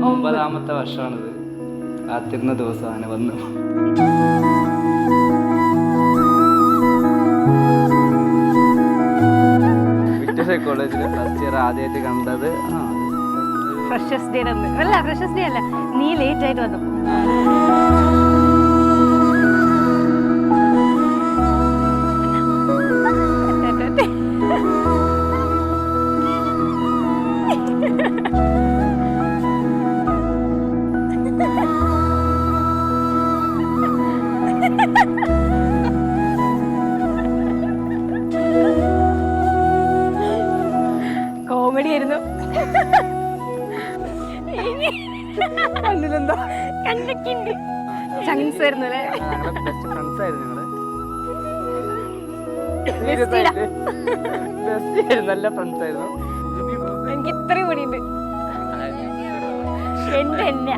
9ാമത്തെ വർഷമാണിത്. കാത്തിരുന്ന ദിവസമാണ് വന്നു. കോളേജിൽ ഫസ്റ്റ് ഇയർ ആദ്യമായിട്ട് കണ്ടത് ഫ്രഷേഴ്സ് ഡേ അല്ല, ഫ്രഷേഴ്സ് ഡേ അല്ല, നീ ലേറ്റ് ആയിട്ട് വന്നു. കോമഡി ആയിരുന്നു. കണ്ടിട്ടുണ്ടോ? കണ്ടിട്ടുണ്ട്. ചങ്സ് ആയിരുന്നു അല്ലേ? ബെസ്റ്റ് ഫ്രണ്ട്സ് ആയിരുന്നു നല്ല ഫ്രണ്ട്സ് ആയിരുന്നു. എനിക്ക് ഇത്രയും കൂടിയുണ്ട്. എന്റെ എന്നെ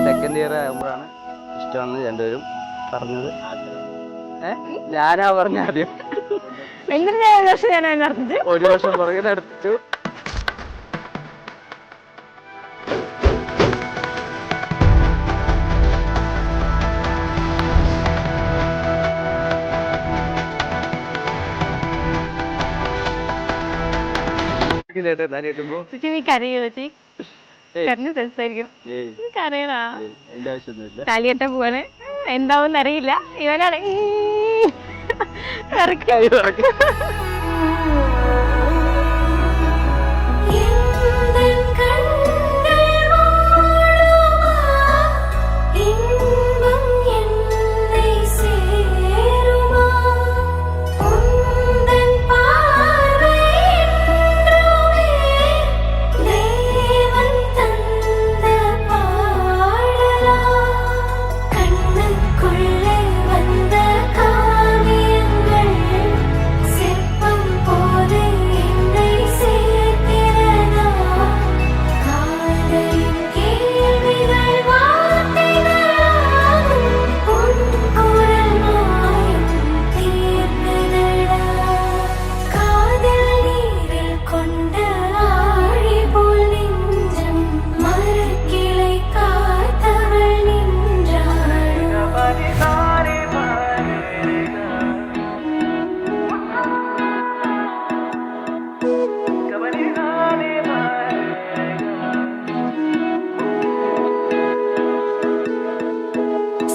സെക്കൻഡ് ഇയർ ആകുമ്പോഴാണ് ഇഷ്ടമാണെന്ന് രണ്ടുപേരും പറഞ്ഞത്. ഞാനാ പറഞ്ഞ ആദ്യം. എന്തിനാ ഒരു വർഷം ഞാൻ നടന്നത്? ഒരു വർഷം പുറകെ നടത്തിച്ചു. താലികെട്ടാൻ പോവാണ്. എന്താവും അറിയില്ല. ഇവനാണ്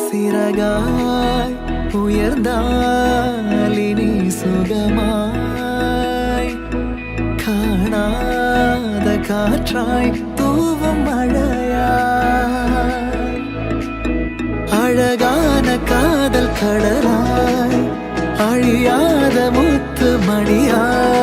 சிறகாய் உயர்ந்தாலினி சுகமாய் காணாத காற்றாய் தூவும் மழையாய் அழகான காதல் கடலாய் அழியாத முத்து மணியாய்